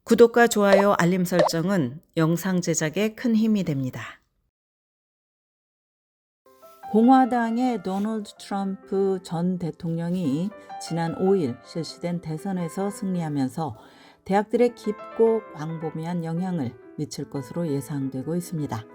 구독과 좋아요, 알림 설정은 영상 제작에 큰 힘이 됩니다. 공화당의 도널드 트럼프 전 대통령이 지난 5일 실시된 대선에서 승리하면서 대학들에 깊고 광범위한 영향을 미칠 것으로 예상되고 있습니다.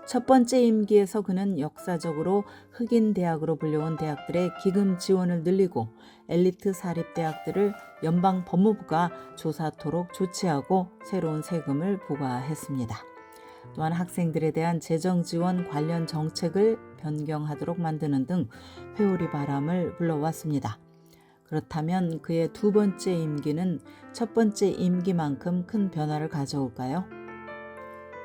첫 번째 임기에서 그는 역사적으로 흑인 대학으로 불려온 대학들의 기금 지원을 늘리고 엘리트 사립대학들을 연방 법무부가 조사토록 조치하고 새로운 세금을 부과했습니다. 또한 학생들에 대한 재정 지원 관련 정책을 변경하도록 만드는 등 회오리 바람을 불러왔습니다. 그렇다면 그의 두 번째 임기는 첫 번째 임기만큼 큰 변화를 가져올까요?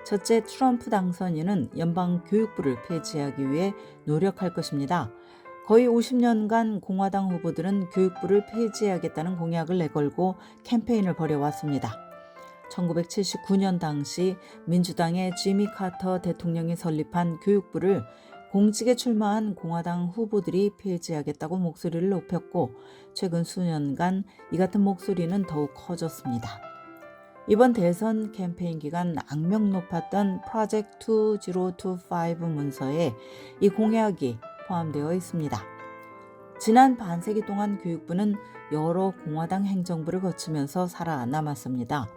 첫째, 트럼프 당선인은 연방 교육부를 폐지하기 위해 노력할 것입니다. 거의 50년간 공화당 후보들은 교육부를 폐지하겠다는 공약을 내걸고 캠페인을 벌여왔습니다. 1979년 당시 민주당의 지미 카터 대통령이 설립한 교육부를 공직에 출마한 공화당 후보들이 폐지하겠다고 목소리를 높였고 최근 수년간 이 같은 목소리는 더욱 커졌습니다. 이번 대선 캠페인 기간 악명 높았던 프로젝트 2025 문서에 이 공약이 포함되어 있습니다. 지난 반세기 동안 교육부는 여러 공화당 행정부를 거치면서 살아남았습니다.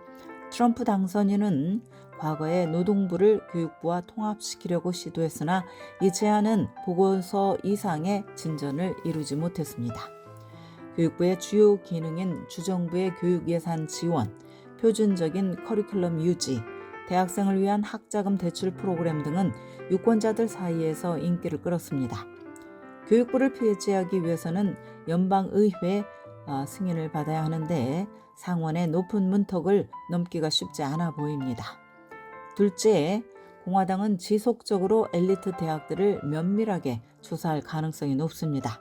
트럼프 당선인은 과거에 노동부를 교육부와 통합시키려고 시도했으나 이 제안은 보고서 이상의 진전을 이루지 못했습니다. 교육부의 주요 기능인 주정부의 교육 예산 지원, 표준적인 커리큘럼 유지, 대학생을 위한 학자금 대출 프로그램 등은 유권자들 사이에서 인기를 끌었습니다. 교육부를 폐지하기 위해서는 연방의회 승인을 받아야 하는데 상원의 높은 문턱을 넘기가 쉽지 않아 보입니다. 둘째, 공화당은 지속적으로 엘리트 대학들을 면밀하게 조사할 가능성이 높습니다.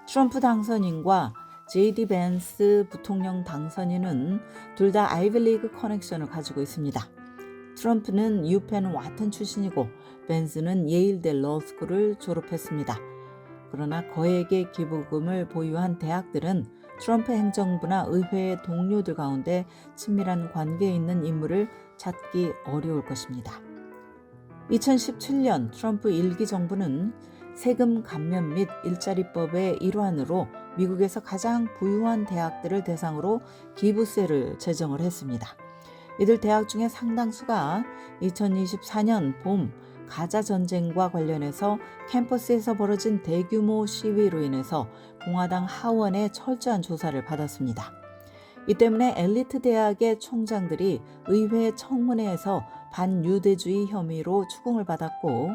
트럼프 당선인과 J.D. 벤스 부통령 당선인은 둘 다 아이비리그 커넥션을 가지고 있습니다. 트럼프는 유펜 와튼 출신이고 벤스는 예일대 러스쿨을 졸업했습니다. 그러나 거액의 기부금을 보유한 대학들은 트럼프 행정부나 의회의 동료들 가운데 친밀한 관계에 있는 인물을 찾기 어려울 것입니다. 2017년 트럼프 1기 정부는 세금 감면 및 일자리법의 일환으로 미국에서 가장 부유한 대학들을 대상으로 기부세를 제정을 했습니다. 이들 대학 중에 상당수가 2024년 봄 가자 전쟁과 관련해서 캠퍼스에서 벌어진 대규모 시위로 인해서 공화당 하원의 철저한 조사를 받았습니다. 이 때문에 엘리트 대학의 총장들이 의회 청문회에서 반유대주의 혐의로 추궁을 받았고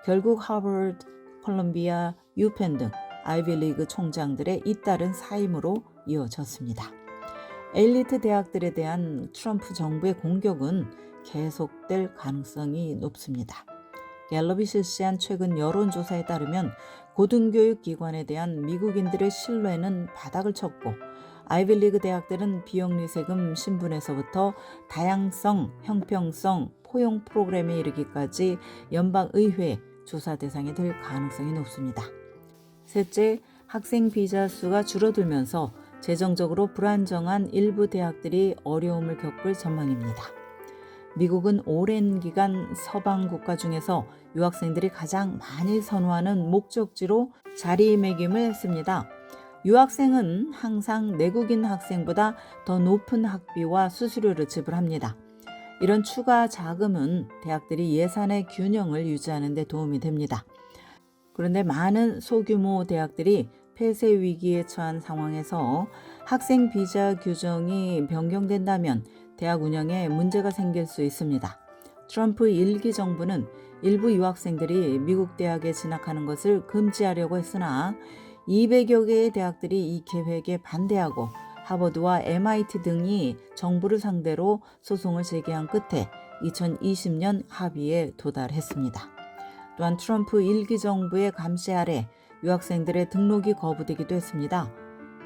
결국 하버드, 콜롬비아, 유펜 등 아이비리그 총장들의 잇따른 사임으로 이어졌습니다. 엘리트 대학들에 대한 트럼프 정부의 공격은 계속될 가능성이 높습니다. 갤럽이 실시한 최근 여론조사에 따르면 고등교육 기관에 대한 미국인들의 신뢰는 바닥을 쳤고 아이비리그 대학들은 비영리 세금 신분에서부터 다양성, 형평성, 포용 프로그램에 이르기까지 연방의회 조사 대상이 될 가능성이 높습니다. 셋째, 학생 비자 수가 줄어들면서 재정적으로 불안정한 일부 대학들이 어려움을 겪을 전망입니다. 미국은 오랜 기간 서방 국가 중에서 유학생들이 가장 많이 선호하는 목적지로 자리매김을 했습니다. 유학생은 항상 내국인 학생보다 더 높은 학비와 수수료를 지불합니다. 이런 추가 자금은 대학들이 예산의 균형을 유지하는 데 도움이 됩니다. 그런데 많은 소규모 대학들이 폐쇄 위기에 처한 상황에서 학생 비자 규정이 변경된다면 대학 운영에 문제가 생길 수 있습니다. 트럼프 1기 정부는 일부 유학생들이 미국 대학에 진학하는 것을 금지하려고 했으나 200여 개의 대학들이 이 계획에 반대하고 하버드와 MIT 등이 정부를 상대로 소송을 제기한 끝에 2020년 합의에 도달했습니다. 또한 트럼프 1기 정부의 감시 아래 유학생들의 등록이 거부되기도 했습니다.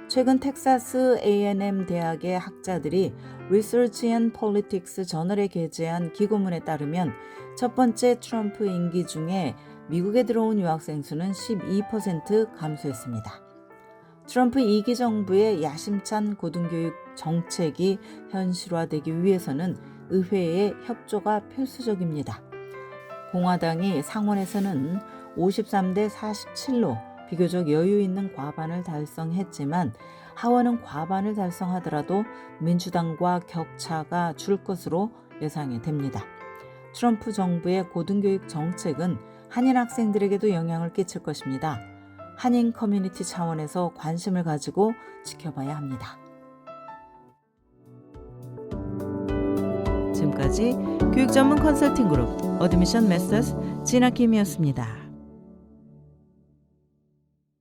최근 텍사스 A&M 대학의 학자들이 Research and Politics 저널에 게재한 기고문에 따르면 첫 번째 트럼프 임기 중에 미국에 들어온 유학생 수는 12% 감소했습니다. 트럼프 2기 정부의 야심찬 고등교육 정책이 현실화되기 위해서는 의회의 협조가 필수적입니다. 공화당이 상원에서는 53대 47로 비교적 여유 있는 과반을 달성했지만 하원은 과반을 달성하더라도 민주당과 격차가 줄 것으로 예상이 됩니다. 트럼프 정부의 고등교육 정책은 한인 학생들에게도 영향을 끼칠 것입니다. 한인 커뮤니티 차원에서 관심을 가지고 지켜봐야 합니다. 지금까지 교육 전문 컨설팅 그룹 어드미션 메서스 진아킴이었습니다.